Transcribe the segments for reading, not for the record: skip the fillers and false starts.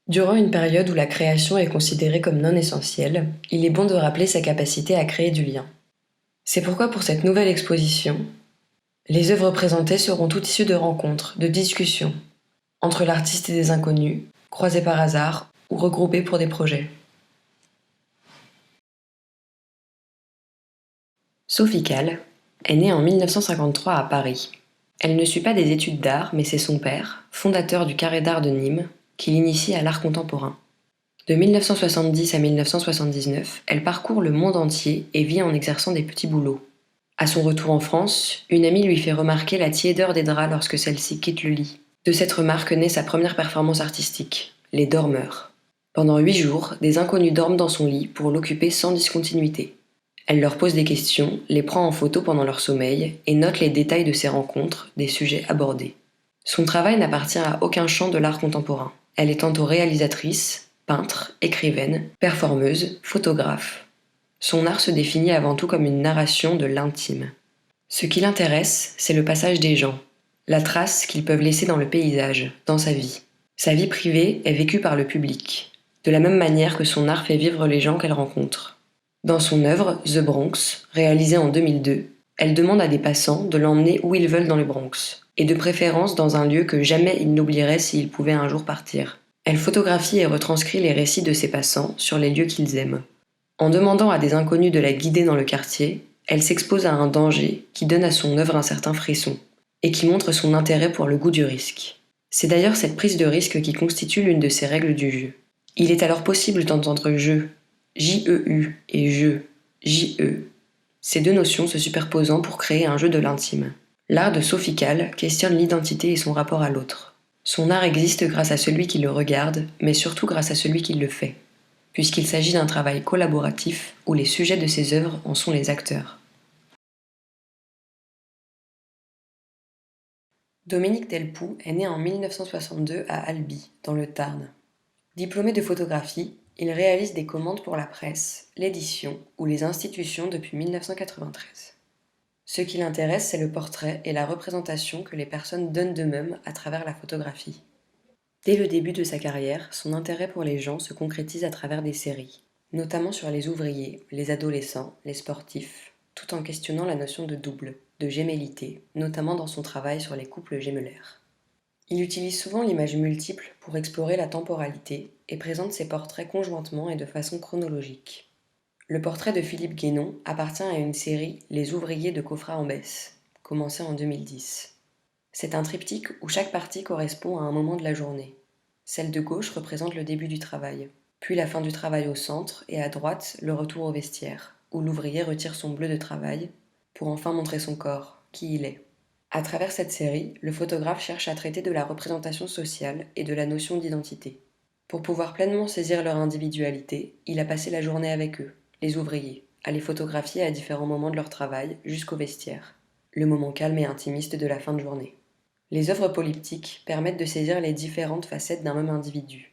Durant une période où la création est considérée comme non essentielle, il est bon de rappeler sa capacité à créer du lien. C'est pourquoi pour cette nouvelle exposition, les œuvres présentées seront toutes issues de rencontres, de discussions, entre l'artiste et des inconnus, croisés par hasard ou regroupés pour des projets. Sophie Calle est née en 1953 à Paris. Elle ne suit pas des études d'art, mais c'est son père, fondateur du Carré d'art de Nîmes, qui l'initie à l'art contemporain. De 1970 à 1979, elle parcourt le monde entier et vit en exerçant des petits boulots. À son retour en France, une amie lui fait remarquer la tiédeur des draps lorsque celle-ci quitte le lit. De cette remarque naît sa première performance artistique, Les Dormeurs. Pendant 8 jours, des inconnus dorment dans son lit pour l'occuper sans discontinuité. Elle leur pose des questions, les prend en photo pendant leur sommeil et note les détails de ces rencontres, des sujets abordés. Son travail n'appartient à aucun champ de l'art contemporain. Elle est tantôt réalisatrice, peintre, écrivaine, performeuse, photographe. Son art se définit avant tout comme une narration de l'intime. Ce qui l'intéresse, c'est le passage des gens, la trace qu'ils peuvent laisser dans le paysage, dans sa vie. Sa vie privée est vécue par le public, de la même manière que son art fait vivre les gens qu'elle rencontre. Dans son œuvre, The Bronx, réalisée en 2002, elle demande à des passants de l'emmener où ils veulent dans le Bronx, et de préférence dans un lieu que jamais ils n'oublieraient s'ils pouvaient un jour partir. Elle photographie et retranscrit les récits de ses passants sur les lieux qu'ils aiment. En demandant à des inconnus de la guider dans le quartier, elle s'expose à un danger qui donne à son œuvre un certain frisson, et qui montre son intérêt pour le goût du risque. C'est d'ailleurs cette prise de risque qui constitue l'une de ses règles du jeu. Il est alors possible d'entendre jeu, J-E-U, et jeu, J-E, ces deux notions se superposant pour créer un jeu de l'intime. L'art de Sophie Calle questionne l'identité et son rapport à l'autre. Son art existe grâce à celui qui le regarde, mais surtout grâce à celui qui le fait, puisqu'il s'agit d'un travail collaboratif où les sujets de ses œuvres en sont les acteurs. Dominique Delpoux est né en 1962 à Albi, dans le Tarn. Diplômé de photographie, il réalise des commandes pour la presse, l'édition ou les institutions depuis 1993. Ce qui l'intéresse, c'est le portrait et la représentation que les personnes donnent d'eux-mêmes à travers la photographie. Dès le début de sa carrière, son intérêt pour les gens se concrétise à travers des séries, notamment sur les ouvriers, les adolescents, les sportifs, tout en questionnant la notion de double, de gémellité, notamment dans son travail sur les couples gémellaires. Il utilise souvent l'image multiple pour explorer la temporalité et présente ses portraits conjointement et de façon chronologique. Le portrait de Philippe Guénon appartient à une série Les ouvriers de Coffrat-en-Besse, commencée en 2010. C'est un triptyque où chaque partie correspond à un moment de la journée. Celle de gauche représente le début du travail, puis la fin du travail au centre et à droite le retour au vestiaire, où l'ouvrier retire son bleu de travail pour enfin montrer son corps, qui il est. À travers cette série, le photographe cherche à traiter de la représentation sociale et de la notion d'identité. Pour pouvoir pleinement saisir leur individualité, il a passé la journée avec eux, les ouvriers, à les photographier à différents moments de leur travail jusqu'au vestiaire, le moment calme et intimiste de la fin de journée. Les œuvres polyptyques permettent de saisir les différentes facettes d'un même individu.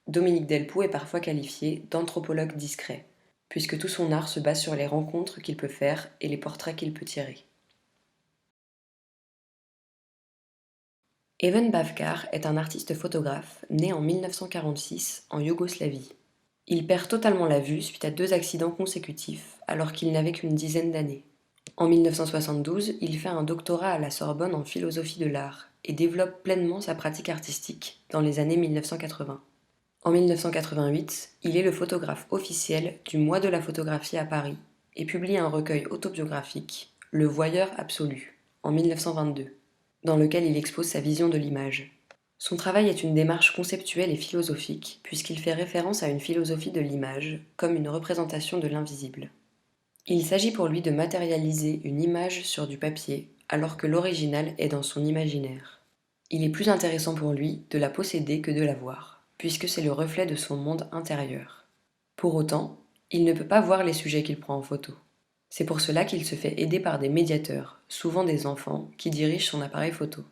Dominique Delpoux est parfois qualifié d'anthropologue discret, puisque tout son art se base sur les rencontres qu'il peut faire et les portraits qu'il peut tirer. Even Bavkar est un artiste photographe né en 1946 en Yougoslavie. Il perd totalement la vue suite à 2 accidents consécutifs alors qu'il n'avait qu'une dizaine d'années. En 1972, il fait un doctorat à la Sorbonne en philosophie de l'art et développe pleinement sa pratique artistique dans les années 1980. En 1988, il est le photographe officiel du Mois de la photographie à Paris et publie un recueil autobiographique, Le Voyeur absolu, en 1922, dans lequel il expose sa vision de l'image. Son travail est une démarche conceptuelle et philosophique, puisqu'il fait référence à une philosophie de l'image comme une représentation de l'invisible. Il s'agit pour lui de matérialiser une image sur du papier, alors que l'original est dans son imaginaire. Il est plus intéressant pour lui de la posséder que de la voir, puisque c'est le reflet de son monde intérieur. Pour autant, il ne peut pas voir les sujets qu'il prend en photo. C'est pour cela qu'il se fait aider par des médiateurs, souvent des enfants, qui dirigent son appareil photo.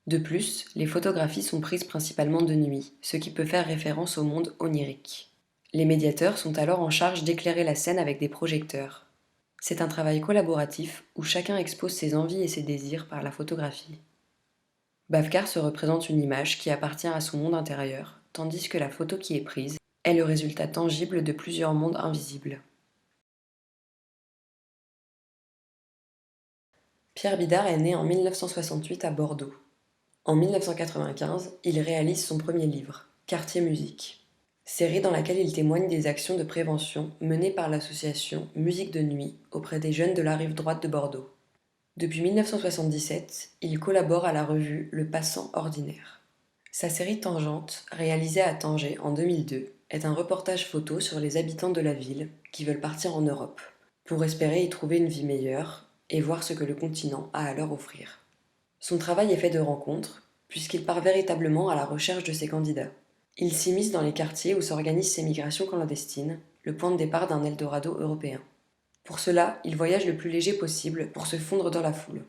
De plus, les photographies sont prises principalement de nuit, ce qui peut faire référence au monde onirique. Les médiateurs sont alors en charge d'éclairer la scène avec des projecteurs. C'est un travail collaboratif où chacun expose ses envies et ses désirs par la photographie. Bavkar se représente une image qui appartient à son monde intérieur tandis que la photo qui est prise est le résultat tangible de plusieurs mondes invisibles. Pierre Bidart est né en 1968 à Bordeaux. En 1995, il réalise son premier livre, Quartier Musique, série dans laquelle il témoigne des actions de prévention menées par l'association Musique de Nuit auprès des jeunes de la rive droite de Bordeaux. Depuis 1977, il collabore à la revue Le Passant Ordinaire. Sa série Tangente, réalisée à Tanger en 2002, est un reportage photo sur les habitants de la ville qui veulent partir en Europe, pour espérer y trouver une vie meilleure et voir ce que le continent a à leur offrir. Son travail est fait de rencontres, puisqu'il part véritablement à la recherche de ses candidats. Il s'immisce dans les quartiers où s'organisent ces migrations clandestines, le point de départ d'un Eldorado européen. Pour cela, il voyage le plus léger possible pour se fondre dans la foule.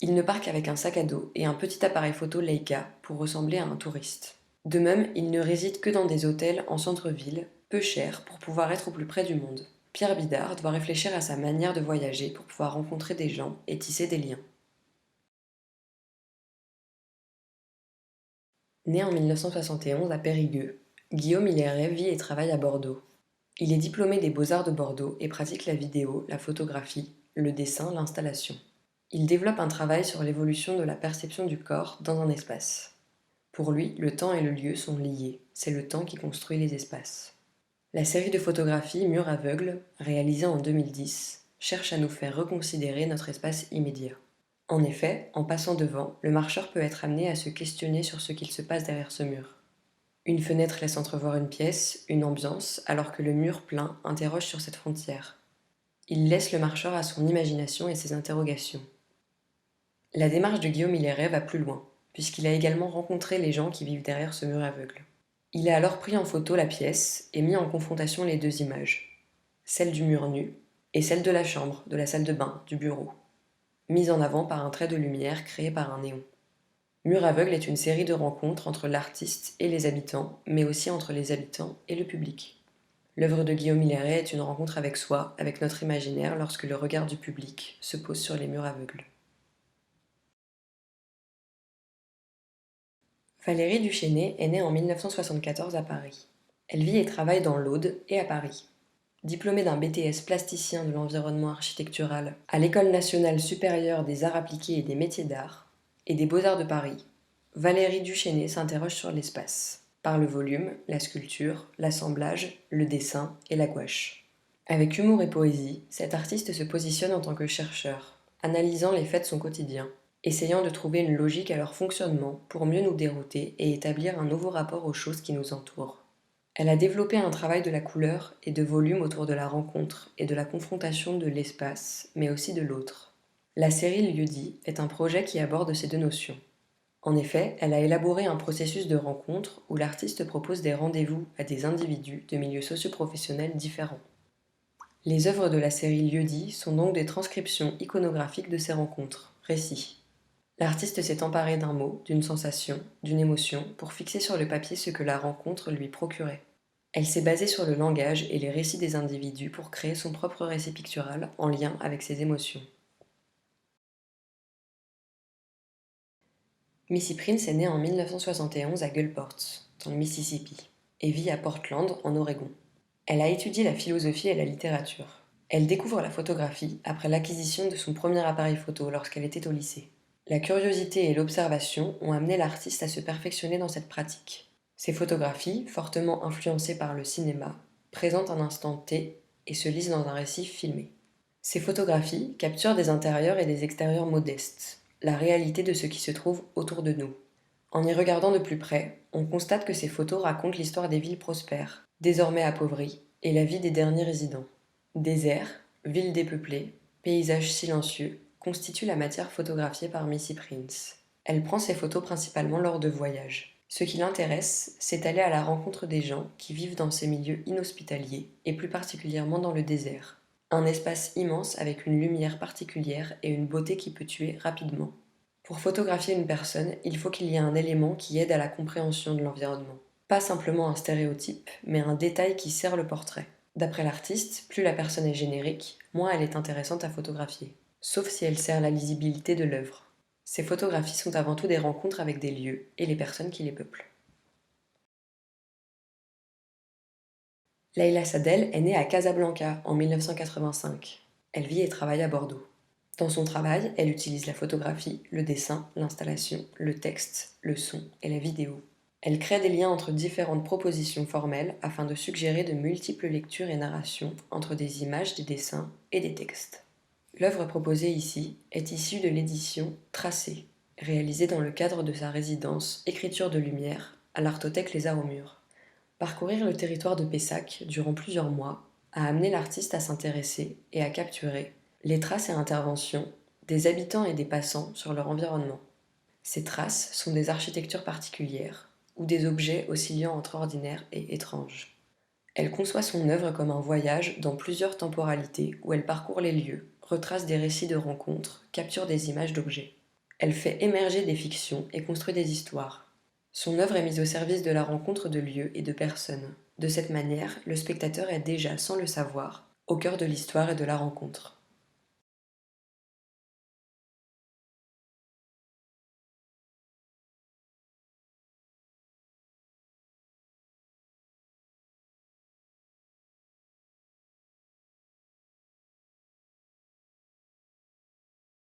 Il ne part qu'avec un sac à dos et un petit appareil photo Leica pour ressembler à un touriste. De même, il ne réside que dans des hôtels en centre-ville, peu chers pour pouvoir être au plus près du monde. Pierre Bidart doit réfléchir à sa manière de voyager pour pouvoir rencontrer des gens et tisser des liens. Né en 1971 à Périgueux, Guillaume Hilleret vit et travaille à Bordeaux. Il est diplômé des Beaux-Arts de Bordeaux et pratique la vidéo, la photographie, le dessin, l'installation. Il développe un travail sur l'évolution de la perception du corps dans un espace. Pour lui, le temps et le lieu sont liés, c'est le temps qui construit les espaces. La série de photographies Mur aveugle, réalisée en 2010, cherche à nous faire reconsidérer notre espace immédiat. En effet, en passant devant, le marcheur peut être amené à se questionner sur ce qu'il se passe derrière ce mur. Une fenêtre laisse entrevoir une pièce, une ambiance, alors que le mur plein interroge sur cette frontière. Il laisse le marcheur à son imagination et ses interrogations. La démarche de Guillaume Hilleret va plus loin, puisqu'il a également rencontré les gens qui vivent derrière ce mur aveugle. Il a alors pris en photo la pièce et mis en confrontation les deux images, celle du mur nu et celle de la chambre, de la salle de bain, du bureau, mise en avant par un trait de lumière créé par un néon. Mur aveugle est une série de rencontres entre l'artiste et les habitants, mais aussi entre les habitants et le public. L'œuvre de Guillaume Hilleret est une rencontre avec soi, avec notre imaginaire, lorsque le regard du public se pose sur les murs aveugles. Valérie Duchesnay est née en 1974 à Paris. Elle vit et travaille dans l'Aude et à Paris. Diplômée d'un BTS plasticien de l'environnement architectural à l'École nationale supérieure des arts appliqués et des métiers d'art et des beaux-arts de Paris, Valérie Duchesnay s'interroge sur l'espace, par le volume, la sculpture, l'assemblage, le dessin et la gouache. Avec humour et poésie, cet artiste se positionne en tant que chercheur, analysant les faits de son quotidien, essayant de trouver une logique à leur fonctionnement pour mieux nous dérouter et établir un nouveau rapport aux choses qui nous entourent. Elle a développé un travail de la couleur et de volume autour de la rencontre et de la confrontation de l'espace, mais aussi de l'autre. La série Lieu-dit est un projet qui aborde ces deux notions. En effet, elle a élaboré un processus de rencontre où l'artiste propose des rendez-vous à des individus de milieux socio-professionnels différents. Les œuvres de la série Lieu-dit sont donc des transcriptions iconographiques de ces rencontres, récits. L'artiste s'est emparé d'un mot, d'une sensation, d'une émotion pour fixer sur le papier ce que la rencontre lui procurait. Elle s'est basée sur le langage et les récits des individus pour créer son propre récit pictural en lien avec ses émotions. Missy Prince est née en 1971 à Gulfport, dans le Mississippi, et vit à Portland, en Oregon. Elle a étudié la philosophie et la littérature. Elle découvre la photographie après l'acquisition de son premier appareil photo lorsqu'elle était au lycée. La curiosité et l'observation ont amené l'artiste à se perfectionner dans cette pratique. Ses photographies, fortement influencées par le cinéma, présentent un instant T et se lisent dans un récit filmé. Ces photographies capturent des intérieurs et des extérieurs modestes, la réalité de ce qui se trouve autour de nous. En y regardant de plus près, on constate que ces photos racontent l'histoire des villes prospères, désormais appauvries, et la vie des derniers résidents. Déserts, villes dépeuplées, paysages silencieux constituent la matière photographiée par Missy Prince. Elle prend ses photos principalement lors de voyages. Ce qui l'intéresse, c'est aller à la rencontre des gens qui vivent dans ces milieux inhospitaliers, et plus particulièrement dans le désert. Un espace immense avec une lumière particulière et une beauté qui peut tuer rapidement. Pour photographier une personne, il faut qu'il y ait un élément qui aide à la compréhension de l'environnement. Pas simplement un stéréotype, mais un détail qui sert le portrait. D'après l'artiste, plus la personne est générique, moins elle est intéressante à photographier. Sauf si elle sert la lisibilité de l'œuvre. Ces photographies sont avant tout des rencontres avec des lieux et les personnes qui les peuplent. Leïla Sadel est née à Casablanca en 1985. Elle vit et travaille à Bordeaux. Dans son travail, elle utilise la photographie, le dessin, l'installation, le texte, le son et la vidéo. Elle crée des liens entre différentes propositions formelles afin de suggérer de multiples lectures et narrations entre des images, des dessins et des textes. L'œuvre proposée ici est issue de l'édition Tracé, réalisée dans le cadre de sa résidence Écriture de lumière à l'Artothèque Les Arts au Mur. Parcourir le territoire de Pessac durant plusieurs mois a amené l'artiste à s'intéresser et à capturer les traces et interventions des habitants et des passants sur leur environnement. Ces traces sont des architectures particulières ou des objets oscillant entre ordinaire et étrange. Elle conçoit son œuvre comme un voyage dans plusieurs temporalités où elle parcourt les lieux, retrace des récits de rencontres, capture des images d'objets. Elle fait émerger des fictions et construit des histoires. Son œuvre est mise au service de la rencontre de lieux et de personnes. De cette manière, le spectateur est déjà, sans le savoir, au cœur de l'histoire et de la rencontre.